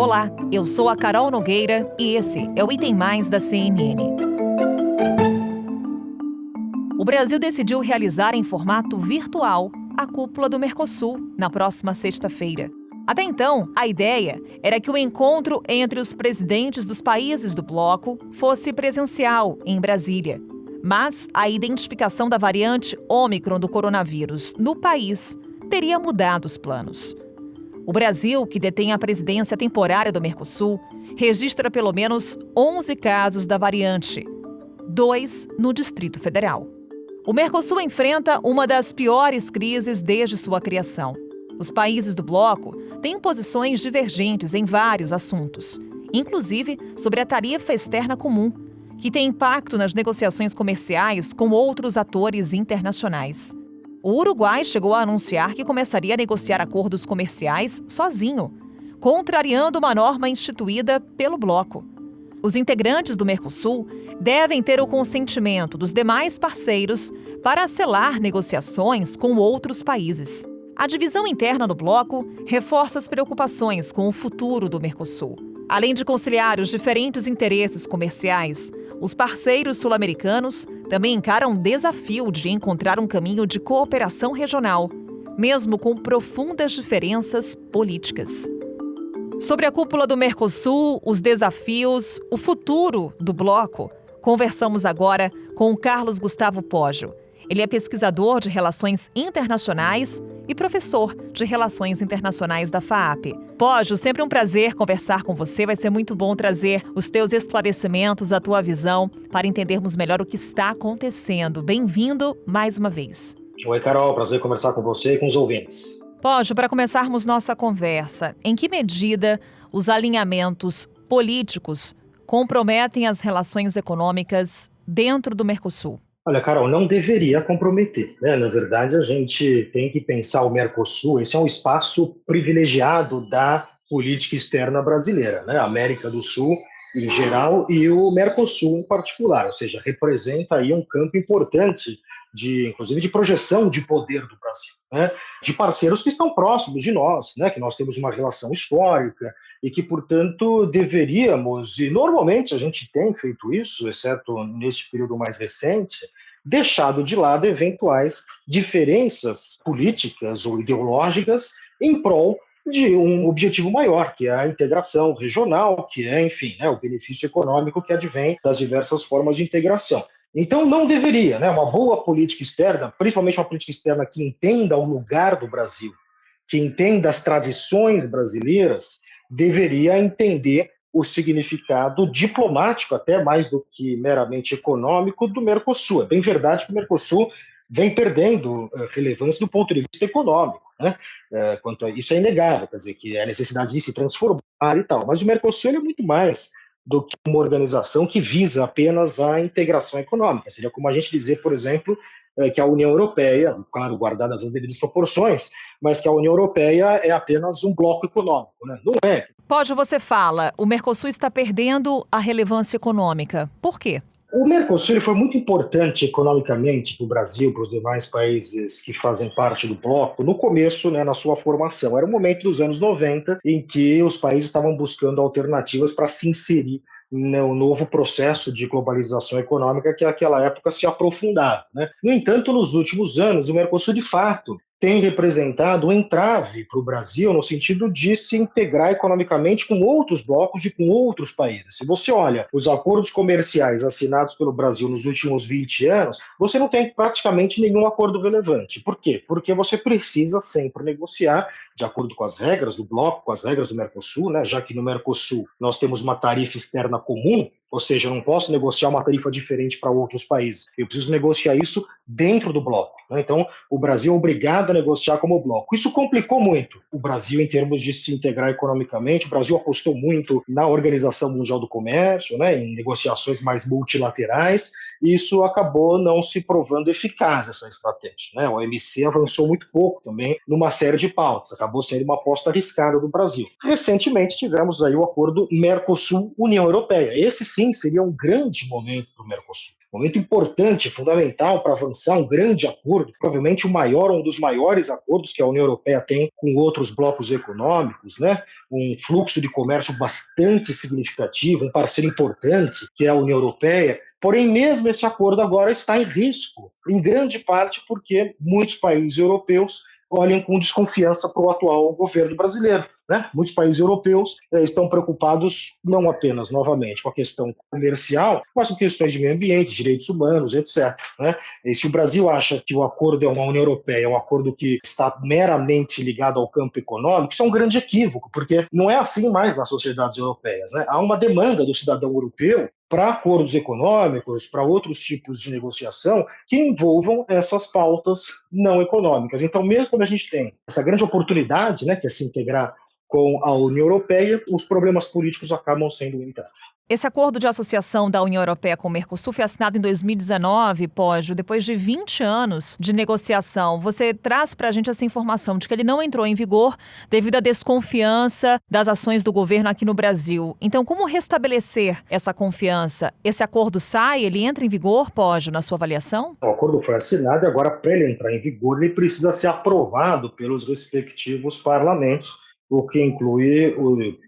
Olá, eu sou a Carol Nogueira e esse é o Item Mais da CNN. O Brasil decidiu realizar em formato virtual a cúpula do Mercosul na próxima sexta-feira. Até então, a ideia era que o encontro entre os presidentes dos países do bloco fosse presencial em Brasília. Mas a identificação da variante Ômicron do coronavírus no país teria mudado os planos. O Brasil, que detém a presidência temporária do Mercosul, registra pelo menos 11 casos da variante, 2 no Distrito Federal. O Mercosul enfrenta uma das piores crises desde sua criação. Os países do bloco têm posições divergentes em vários assuntos, inclusive sobre a tarifa externa comum, que tem impacto nas negociações comerciais com outros atores internacionais. O Uruguai chegou a anunciar que começaria a negociar acordos comerciais sozinho, contrariando uma norma instituída pelo bloco. Os integrantes do Mercosul devem ter o consentimento dos demais parceiros para selar negociações com outros países. A divisão interna do bloco reforça as preocupações com o futuro do Mercosul. Além de conciliar os diferentes interesses comerciais, os parceiros sul-americanos também encaram o desafio de encontrar um caminho de cooperação regional, mesmo com profundas diferenças políticas. Sobre a cúpula do Mercosul, os desafios, o futuro do bloco, conversamos agora com o Carlos Gustavo Poggio. Ele é pesquisador de Relações Internacionais e professor de Relações Internacionais da FAAP. Poggio, sempre um prazer conversar com você. Vai ser muito bom trazer os teus esclarecimentos, a tua visão, para entendermos melhor o que está acontecendo. Bem-vindo mais uma vez. Oi, Carol. Prazer conversar com você e com os ouvintes. Poggio, para começarmos nossa conversa, em que medida os alinhamentos políticos comprometem as relações econômicas dentro do Mercosul? Olha, Carol, não deveria comprometer, né? Na verdade, a gente tem que pensar o Mercosul, esse é um espaço privilegiado da política externa brasileira, né? A América do Sul em geral e o Mercosul em particular, ou seja, representa aí um campo importante inclusive de projeção de poder do Brasil, né? De parceiros que estão próximos de nós, né? Que nós temos uma relação histórica e que, portanto, deveríamos, e normalmente a gente tem feito isso, exceto neste período mais recente, deixado de lado eventuais diferenças políticas ou ideológicas em prol de um objetivo maior, que é a integração regional, que é, enfim, o benefício econômico que advém das diversas formas de integração. Então, não deveria, né? Uma boa política externa, principalmente uma política externa que entenda o lugar do Brasil, que entenda as tradições brasileiras, deveria entender o significado diplomático, até mais do que meramente econômico, do Mercosul. É bem verdade que o Mercosul vem perdendo relevância do ponto de vista econômico, né? Quanto a isso é inegável, quer dizer, que é a necessidade de se transformar e tal. Mas o Mercosul é muito mais do que uma organização que visa apenas a integração econômica. Seria como a gente dizer, por exemplo, que a União Europeia, claro, guardadas as devidas proporções, mas que a União Europeia é apenas um bloco econômico, né? Não é. Poggio, você fala, o Mercosul está perdendo a relevância econômica. Por quê? O Mercosul foi muito importante economicamente para o Brasil, para os demais países que fazem parte do bloco, no começo, né, na sua formação. Era o momento dos anos 90 em que os países estavam buscando alternativas para se inserir no novo processo de globalização econômica que naquela época se aprofundava, né? No entanto, nos últimos anos, o Mercosul, de fato, tem representado um entrave para o Brasil no sentido de se integrar economicamente com outros blocos e com outros países. Se você olha os acordos comerciais assinados pelo Brasil nos últimos 20 anos, você não tem praticamente nenhum acordo relevante. Por quê? Porque você precisa sempre negociar de acordo com as regras do bloco, com as regras do Mercosul, né? Já que no Mercosul nós temos uma tarifa externa comum, ou seja, eu não posso negociar uma tarifa diferente para outros países. Eu preciso negociar isso dentro do bloco, né? Então, o Brasil é obrigado a negociar como bloco. Isso complicou muito o Brasil em termos de se integrar economicamente. O Brasil apostou muito na Organização Mundial do Comércio, né? Em negociações mais multilaterais, e isso acabou não se provando eficaz, essa estratégia, né? O OMC avançou muito pouco também numa série de pautas. Acabou sendo uma aposta arriscada do Brasil. Recentemente tivemos aí o acordo Mercosul-União Europeia. Esse sim seria um grande momento para o Mercosul. Momento importante, fundamental para avançar um grande acordo, provavelmente o maior, um dos maiores acordos que a União Europeia tem com outros blocos econômicos, né? Um fluxo de comércio bastante significativo, um parceiro importante que é a União Europeia. Porém, mesmo esse acordo agora está em risco, em grande parte porque muitos países europeus olham com desconfiança para o atual governo brasileiro. Né? Muitos países europeus estão preocupados não apenas, novamente, com a questão comercial, mas com questões de meio ambiente, direitos humanos, etc. Né? E se o Brasil acha que o acordo é uma União Europeia, é um acordo que está meramente ligado ao campo econômico, isso é um grande equívoco, porque não é assim mais nas sociedades europeias. Né? Há uma demanda do cidadão europeu para acordos econômicos, para outros tipos de negociação que envolvam essas pautas não econômicas. Então, mesmo quando a gente tem essa grande oportunidade, né, que é se integrar com a União Europeia, os problemas políticos acabam sendo um entrave. Esse acordo de associação da União Europeia com o Mercosul foi assinado em 2019, Poggio, depois de 20 anos de negociação. Você traz para a gente essa informação de que ele não entrou em vigor devido à desconfiança das ações do governo aqui no Brasil. Então, como restabelecer essa confiança? Esse acordo sai, ele entra em vigor, Poggio, na sua avaliação? O acordo foi assinado e agora, para ele entrar em vigor, ele precisa ser aprovado pelos respectivos parlamentos, o que inclui,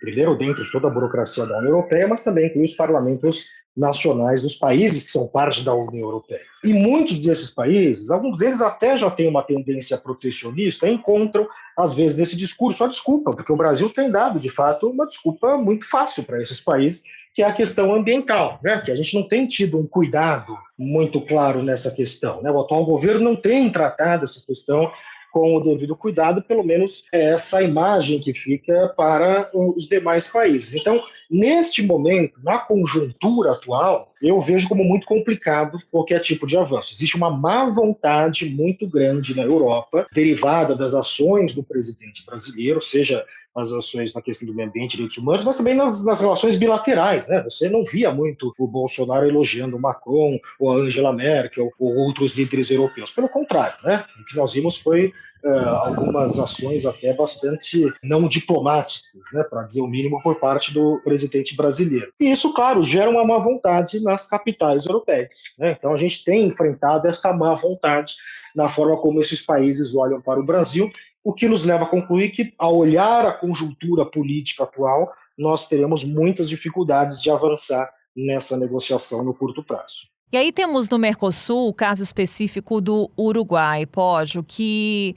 primeiro, dentro de toda a burocracia da União Europeia, mas também inclui os parlamentos nacionais dos países que são parte da União Europeia. E muitos desses países, alguns deles até já têm uma tendência protecionista, encontram, às vezes, nesse discurso a desculpa, porque o Brasil tem dado, de fato, uma desculpa muito fácil para esses países, que é a questão ambiental, né? Que a gente não tem tido um cuidado muito claro nessa questão. Né? O atual governo não tem tratado essa questão com o devido cuidado, pelo menos é essa imagem que fica para os demais países. Então, neste momento, na conjuntura atual, eu vejo como muito complicado qualquer tipo de avanço. Existe uma má vontade muito grande na Europa, derivada das ações do presidente brasileiro, seja as ações na questão do meio ambiente e direitos humanos, mas também nas relações bilaterais. Né? Você não via muito o Bolsonaro elogiando o Macron, ou a Angela Merkel, ou outros líderes europeus. Pelo contrário, né? O que nós vimos foi algumas ações até bastante não diplomáticas, né, para dizer o mínimo, por parte do presidente brasileiro. E isso, claro, gera uma má vontade nas capitais europeias. Né? Então a gente tem enfrentado esta má vontade na forma como esses países olham para o Brasil, o que nos leva a concluir que, ao olhar a conjuntura política atual, nós teremos muitas dificuldades de avançar nessa negociação no curto prazo. E aí temos no Mercosul o caso específico do Uruguai, Poggio, que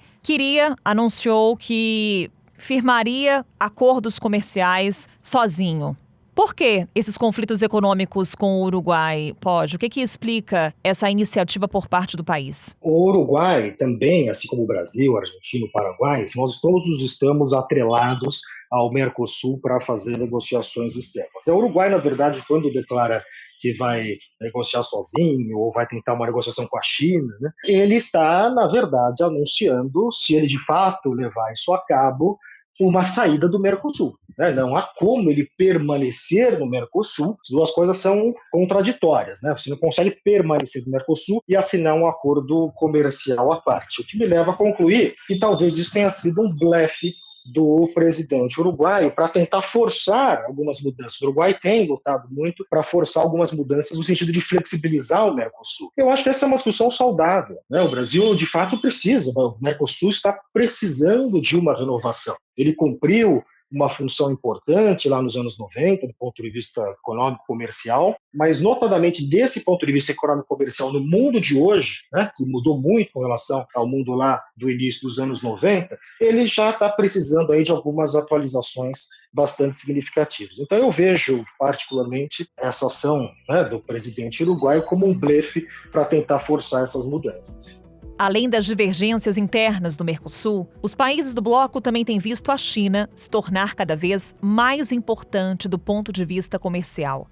anunciou que firmaria acordos comerciais sozinho. Por que esses conflitos econômicos com o Uruguai, Poggio? O que explica essa iniciativa por parte do país? O Uruguai também, assim como o Brasil, Argentina, o Paraguai, nós todos estamos atrelados ao Mercosul para fazer negociações externas. O Uruguai, na verdade, quando declara que vai negociar sozinho ou vai tentar uma negociação com a China, né, ele está, na verdade, anunciando, se ele de fato levar isso a cabo, uma saída do Mercosul. Né? Não há como ele permanecer no Mercosul, as duas coisas são contraditórias. Né? Você não consegue permanecer no Mercosul e assinar um acordo comercial à parte. O que me leva a concluir que talvez isso tenha sido um blefe do presidente uruguaio para tentar forçar algumas mudanças. O Uruguai tem lutado muito para forçar algumas mudanças no sentido de flexibilizar o Mercosul. Eu acho que essa é uma discussão saudável. Né? O Brasil, de fato, precisa. O Mercosul está precisando de uma renovação. Ele cumpriu uma função importante lá nos anos 90, do ponto de vista econômico-comercial, mas notadamente desse ponto de vista econômico-comercial no mundo de hoje, né, que mudou muito com relação ao mundo lá do início dos anos 90, ele já está precisando aí de algumas atualizações bastante significativas. Então eu vejo particularmente essa ação, né, do presidente uruguaio como um blefe para tentar forçar essas mudanças. Além das divergências internas do Mercosul, os países do bloco também têm visto a China se tornar cada vez mais importante do ponto de vista comercial.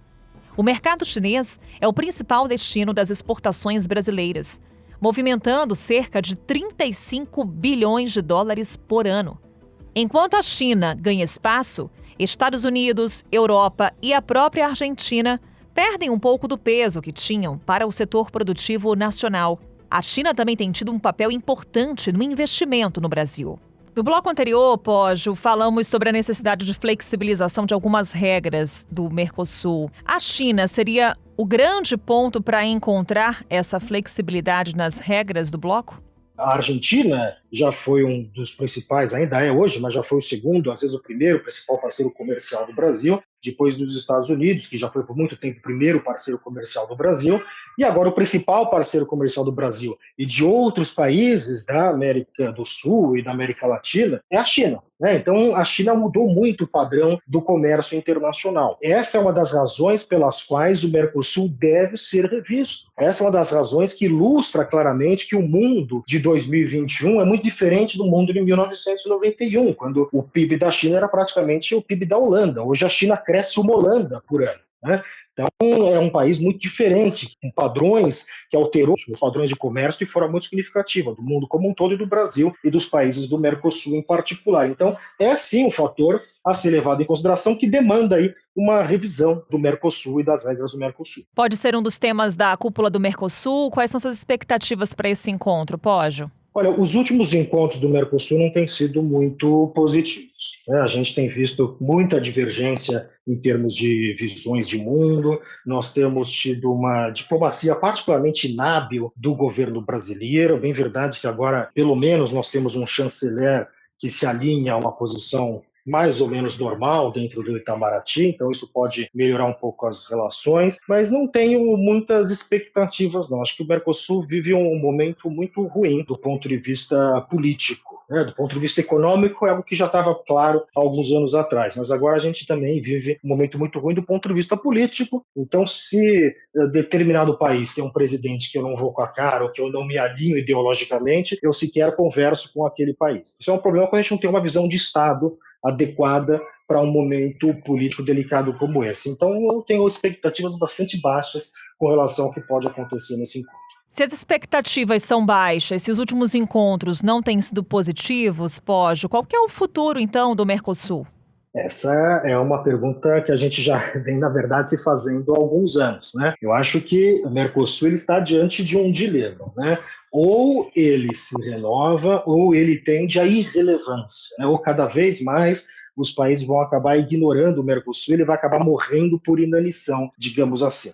O mercado chinês é o principal destino das exportações brasileiras, movimentando cerca de 35 bilhões de dólares por ano. Enquanto a China ganha espaço, Estados Unidos, Europa e a própria Argentina perdem um pouco do peso que tinham para o setor produtivo nacional. A China também tem tido um papel importante no investimento no Brasil. No bloco anterior, Poggio, falamos sobre a necessidade de flexibilização de algumas regras do Mercosul. A China seria o grande ponto para encontrar essa flexibilidade nas regras do bloco? A Argentina já foi um dos principais, ainda é hoje, mas já foi o segundo, às vezes o primeiro principal parceiro comercial do Brasil, depois dos Estados Unidos, que já foi por muito tempo o primeiro parceiro comercial do Brasil, e agora o principal parceiro comercial do Brasil e de outros países da América do Sul e da América Latina é a China. Então, a China mudou muito o padrão do comércio internacional. Essa é uma das razões pelas quais o Mercosul deve ser revisto. Essa é uma das razões que ilustra claramente que o mundo de 2021 é muito diferente do mundo de 1991, quando o PIB da China era praticamente o PIB da Holanda. Hoje a China cresce uma Holanda por ano. Então, é um país muito diferente, com padrões que alterou os padrões de comércio de forma muito significativa, do mundo como um todo e do Brasil e dos países do Mercosul em particular. Então, é sim um fator a ser levado em consideração que demanda aí uma revisão do Mercosul e das regras do Mercosul. Pode ser um dos temas da cúpula do Mercosul? Quais são suas expectativas para esse encontro, Poggio? Olha, os últimos encontros do Mercosul não têm sido muito positivos. A gente tem visto muita divergência em termos de visões de mundo, nós temos tido uma diplomacia particularmente inábil do governo brasileiro. Bem verdade que agora, pelo menos, nós temos um chanceler que se alinha a uma posição mais ou menos normal dentro do Itamaraty, então isso pode melhorar um pouco as relações, mas não tenho muitas expectativas, não. Acho que o Mercosul vive um momento muito ruim do ponto de vista político. Do ponto de vista econômico, é algo que já estava claro há alguns anos atrás, mas agora a gente também vive um momento muito ruim do ponto de vista político. Então, se determinado país tem um presidente que eu não vou com a cara ou que eu não me alinho ideologicamente, eu sequer converso com aquele país. Isso é um problema quando a gente não tem uma visão de Estado adequada para um momento político delicado como esse. Então, eu tenho expectativas bastante baixas com relação ao que pode acontecer nesse encontro. Se as expectativas são baixas, se os últimos encontros não têm sido positivos, Poggio, qual que é o futuro, então, do Mercosul? Essa é uma pergunta que a gente já vem, na verdade, se fazendo há alguns anos. Eu acho que o Mercosul ele está diante de um dilema. Ou ele se renova, ou ele tende à irrelevância. Ou cada vez mais os países vão acabar ignorando o Mercosul, ele vai acabar morrendo por inanição, digamos assim.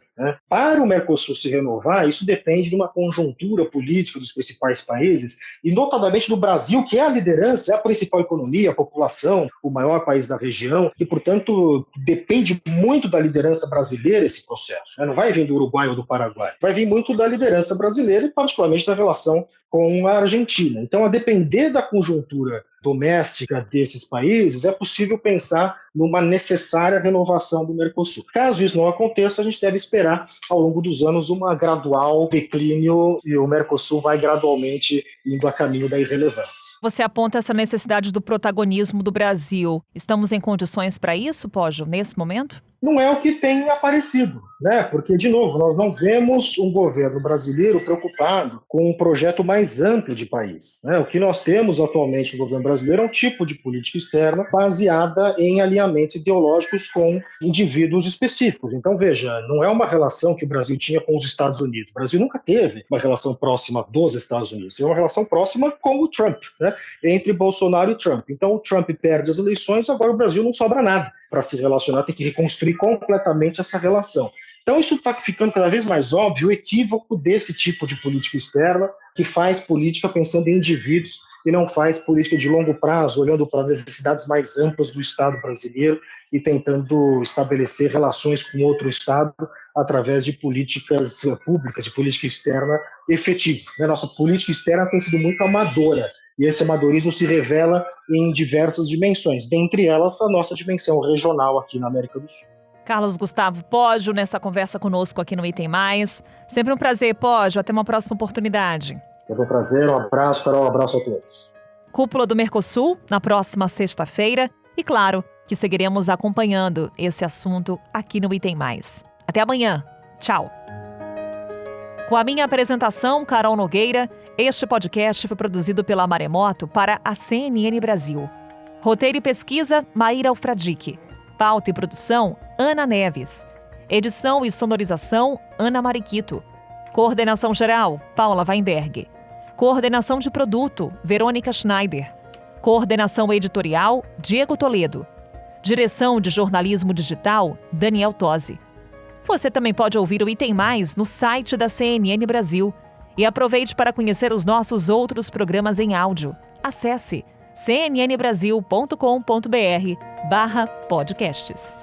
Para o Mercosul se renovar, isso depende de uma conjuntura política dos principais países, e notadamente do Brasil, que é a liderança, é a principal economia, a população, o maior país da região, e, portanto, depende muito da liderança brasileira esse processo. Não vai vir do Uruguai ou do Paraguai, vai vir muito da liderança brasileira e, particularmente, da relação com a Argentina. Então, a depender da conjuntura doméstica desses países, é possível pensar numa necessária renovação do Mercosul. Caso isso não aconteça, a gente deve esperar, ao longo dos anos, uma gradual declínio e o Mercosul vai gradualmente indo a caminho da irrelevância. Você aponta essa necessidade do protagonismo do Brasil. Estamos em condições para isso, Poggio, nesse momento? Não é o que tem aparecido, porque, de novo, nós não vemos um governo brasileiro preocupado com um projeto mais amplo de país. O que nós temos atualmente no governo brasileiro é um tipo de política externa baseada em alinhamentos ideológicos com indivíduos específicos. Então, veja, não é uma relação que o Brasil tinha com os Estados Unidos. O Brasil nunca teve uma relação próxima dos Estados Unidos. É uma relação próxima com o Trump, entre Bolsonaro e Trump. Então, o Trump perde as eleições, agora o Brasil não sobra nada para se relacionar, tem que reconstruir completamente essa relação. Então isso está ficando cada vez mais óbvio, o equívoco desse tipo de política externa, que faz política pensando em indivíduos e não faz política de longo prazo, olhando para as necessidades mais amplas do Estado brasileiro e tentando estabelecer relações com outro Estado através de políticas públicas, de política externa efetiva. Nossa política externa tem sido muito amadora, e esse amadorismo se revela em diversas dimensões, dentre elas a nossa dimensão regional aqui na América do Sul. Carlos Gustavo Poggio, nessa conversa conosco aqui no Item Mais. Sempre um prazer, Poggio. Até uma próxima oportunidade. Sempre um prazer. Um abraço, Carol. Um abraço a todos. Cúpula do Mercosul, na próxima sexta-feira. E claro que seguiremos acompanhando esse assunto aqui no Item Mais. Até amanhã. Tchau. Com a minha apresentação, Carol Nogueira, este podcast foi produzido pela Maremoto para a CNN Brasil. Roteiro e pesquisa, Maíra Alfradique. Pauta e produção, Ana Neves. Edição e sonorização, Ana Mariquito. Coordenação geral, Paula Weinberg. Coordenação de produto, Verônica Schneider. Coordenação editorial, Diego Toledo. Direção de jornalismo digital, Daniel Tosi. Você também pode ouvir o Item Mais no site da CNN Brasil. E aproveite para conhecer os nossos outros programas em áudio. Acesse cnnbrasil.com.br/podcasts.